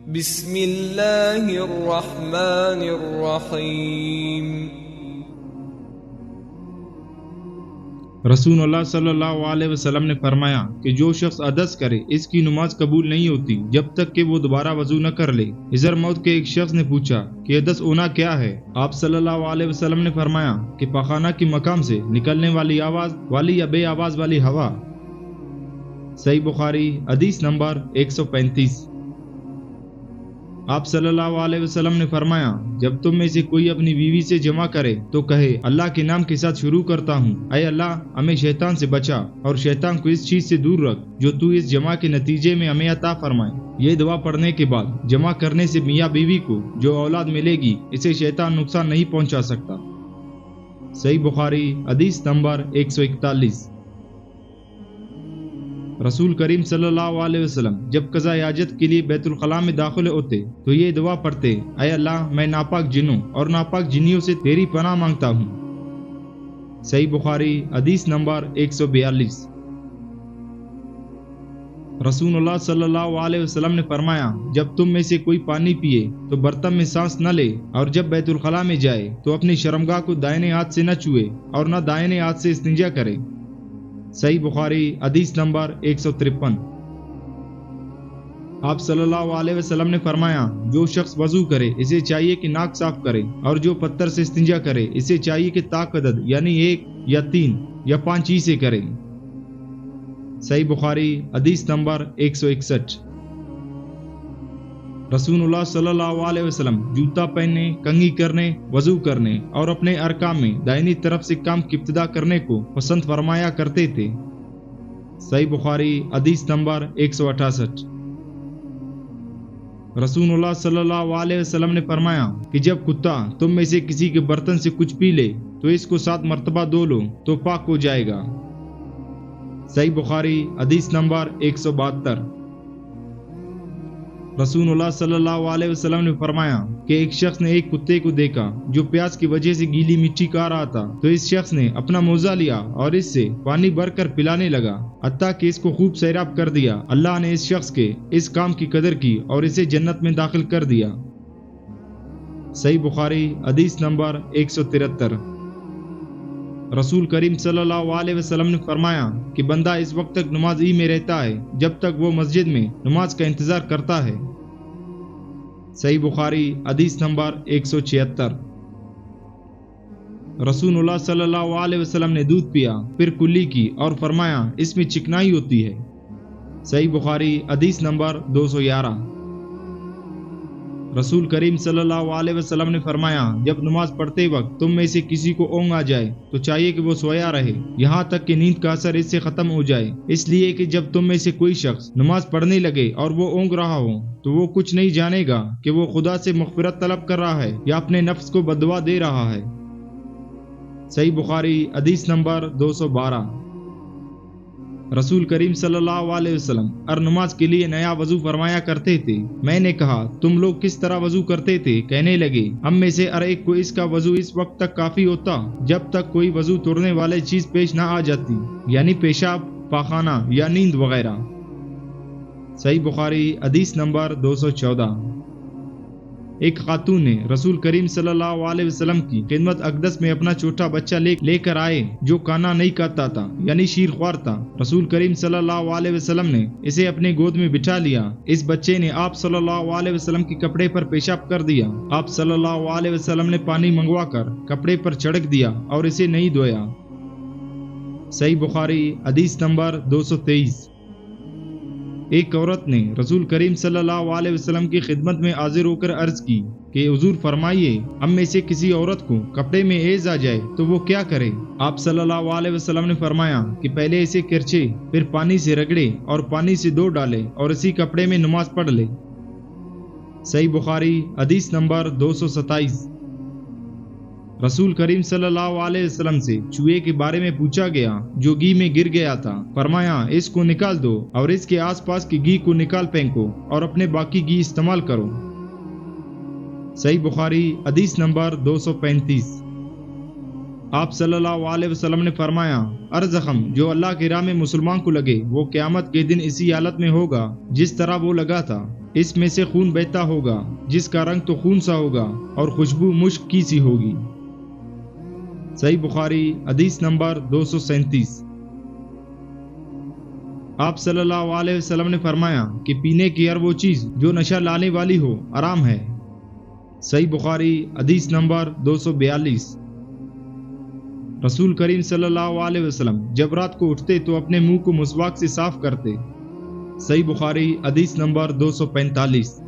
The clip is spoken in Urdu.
بسم اللہ الرحمن الرحیم۔ رسول اللہ صلی اللہ علیہ وسلم نے فرمایا کہ جو شخص عدس کرے اس کی نماز قبول نہیں ہوتی جب تک کہ وہ دوبارہ وضو نہ کر لے۔ حضر موت کے ایک شخص نے پوچھا کہ عدس ہونا کیا ہے؟ آپ صلی اللہ علیہ وسلم نے فرمایا کہ پاخانہ کی مقام سے نکلنے والی آواز والی یا بے آواز والی ہوا۔ صحیح بخاری حدیث نمبر 135۔ آپ صلی اللہ علیہ وسلم نے فرمایا جب تم میں سے کوئی اپنی بیوی سے جمع کرے تو کہے اللہ کے نام کے ساتھ شروع کرتا ہوں، اے اللہ ہمیں شیطان سے بچا اور شیطان کو اس چیز سے دور رکھ جو تو اس جمع کے نتیجے میں ہمیں عطا فرمائے۔ یہ دعا پڑھنے کے بعد جمع کرنے سے میاں بیوی کو جو اولاد ملے گی اسے شیطان نقصان نہیں پہنچا سکتا۔ صحیح بخاری حدیث نمبر 141۔ رسول کریم صلی اللہ علیہ وسلم جب قضاء حاجت کے لیے بیت الخلاء میں داخل ہوتے تو یہ دعا پڑھتے، اے اللہ میں ناپاک جنوں اور ناپاک جنیوں سے تیری پناہ مانگتا ہوں۔ صحیح بخاری حدیث نمبر 142۔ رسول اللہ صلی اللہ علیہ وسلم نے فرمایا جب تم میں سے کوئی پانی پیے تو برتن میں سانس نہ لے، اور جب بیت الخلاء میں جائے تو اپنی شرمگاہ کو دائیں ہاتھ سے نہ چھوئے اور نہ دائیں ہاتھ سے استنجا کرے۔ صحیح بخاری حدیث نمبر 153۔ آپ صلی اللہ علیہ وسلم نے فرمایا جو شخص وضو کرے اسے چاہیے کہ ناک صاف کرے، اور جو پتھر سے استنجا کرے اسے چاہیے کہ طاق عدد یعنی 1 یا 3 یا 5 ہی سے کرے۔ صحیح بخاری حدیث نمبر 161۔ رسول اللہ صلی اللہ علیہ وسلم جوتا پہننے، کنگھی کرنے، وضو کرنے اور اپنے ارکان میں دائنی طرف سے کام کی ابتدا کرنے کو پسند فرمایا کرتے تھے۔ صحیح بخاری حدیث نمبر 168۔ رسول اللہ صلی اللہ علیہ وسلم نے فرمایا کہ جب کتا تم میں سے کسی کے برتن سے کچھ پی لے تو اس کو 7 مرتبہ دھو لو تو پاک ہو جائے گا۔ صحیح بخاری حدیث نمبر 172۔ رسول اللہ صلی اللہ علیہ وسلم نے فرمایا کہ ایک شخص نے ایک کتے کو دیکھا جو پیاس کی وجہ سے گیلی مٹی کھا رہا تھا، تو اس شخص نے اپنا موزہ لیا اور اس سے پانی بھر کر پلانے لگا حتیٰ کہ اس کو خوب سیراب کر دیا۔ اللہ نے اس شخص کے اس کام کی قدر کی اور اسے جنت میں داخل کر دیا۔ صحیح بخاری حدیث نمبر 173۔ رسول کریم صلی اللہ علیہ وسلم نے فرمایا کہ بندہ اس وقت تک نماز ہی میں رہتا ہے جب تک وہ مسجد میں نماز کا انتظار کرتا ہے۔ صحیح بخاری حدیث نمبر 176۔ رسول اللہ صلی اللہ علیہ وسلم نے دودھ پیا، پھر کلی کی اور فرمایا اس میں چکنائی ہوتی ہے۔ صحیح بخاری حدیث نمبر 211۔ رسول کریم صلی اللہ علیہ وسلم نے فرمایا جب نماز پڑھتے وقت تم میں سے کسی کو اونگ آ جائے تو چاہیے کہ وہ سویا رہے یہاں تک کہ نیند کا اثر اس سے ختم ہو جائے، اس لیے کہ جب تم میں سے کوئی شخص نماز پڑھنے لگے اور وہ اونگ رہا ہو تو وہ کچھ نہیں جانے گا کہ وہ خدا سے مغفرت طلب کر رہا ہے یا اپنے نفس کو بددعا دے رہا ہے۔ صحیح بخاری حدیث نمبر 212۔ رسول کریم صلی اللہ علیہ وسلم ہر نماز کے لیے نیا وضو فرمایا کرتے تھے۔ میں نے کہا تم لوگ کس طرح وضو کرتے تھے؟ کہنے لگے ہم میں سے ہر ایک کو اس کا وضو اس وقت تک کافی ہوتا جب تک کوئی وضو توڑنے والی چیز پیش نہ آ جاتی، یعنی پیشاب، پاخانہ یا نیند وغیرہ۔ صحیح بخاری حدیث نمبر 214۔ ایک خاتون نے رسول کریم صلی اللہ علیہ وسلم کی خدمت اقدس میں اپنا چھوٹا بچہ لے کر آئے جو کانا نہیں کہتا تھا یعنی شیر خوار تھا۔ رسول کریم صلی اللہ علیہ وسلم نے اسے اپنے گود میں بٹھا لیا۔ اس بچے نے آپ صلی اللہ علیہ وسلم کے کپڑے پر پیشاب کر دیا۔ آپ صلی اللہ علیہ وسلم نے پانی منگوا کر کپڑے پر چھڑک دیا اور اسے نہیں دھویا۔ صحیح بخاری حدیث نمبر 223۔ ایک عورت نے رسول کریم صلی اللہ علیہ وسلم کی خدمت میں حاضر ہو کر عرض کی کہ حضور فرمائیے ہم میں سے کسی عورت کو کپڑے میں ایز آ جائے تو وہ کیا کرے؟ آپ صلی اللہ علیہ وسلم نے فرمایا کہ پہلے اسے کرچے، پھر پانی سے رگڑے اور پانی سے دھو ڈالے اور اسی کپڑے میں نماز پڑھ لے۔ صحیح بخاری حدیث نمبر 227۔ رسول کریم صلی اللہ علیہ وسلم سے چوہے کے بارے میں پوچھا گیا جو گھی میں گر گیا تھا۔ فرمایا اس کو نکال دو اور اس کے آس پاس کی گھی کو نکال پھینکو اور اپنے باقی گھی استعمال کرو۔ صحیح بخاری حدیث نمبر 235۔ آپ صلی اللہ علیہ وسلم نے فرمایا ہر زخم جو اللہ کی راہ میں مسلمان کو لگے وہ قیامت کے دن اسی حالت میں ہوگا جس طرح وہ لگا تھا۔ اس میں سے خون بہتا ہوگا جس کا رنگ تو خون سا ہوگا اور خوشبو مشک کی سی ہوگی۔ صحیح بخاری حدیث نمبر 237۔ آپ صلی اللہ علیہ وسلم نے فرمایا کہ پینے کی ہر وہ چیز جو نشہ لانے والی ہو حرام ہے۔ صحیح بخاری حدیث نمبر 242۔ رسول کریم صلی اللہ علیہ وسلم جب رات کو اٹھتے تو اپنے منہ کو مسواک سے صاف کرتے۔ صحیح بخاری حدیث نمبر 245۔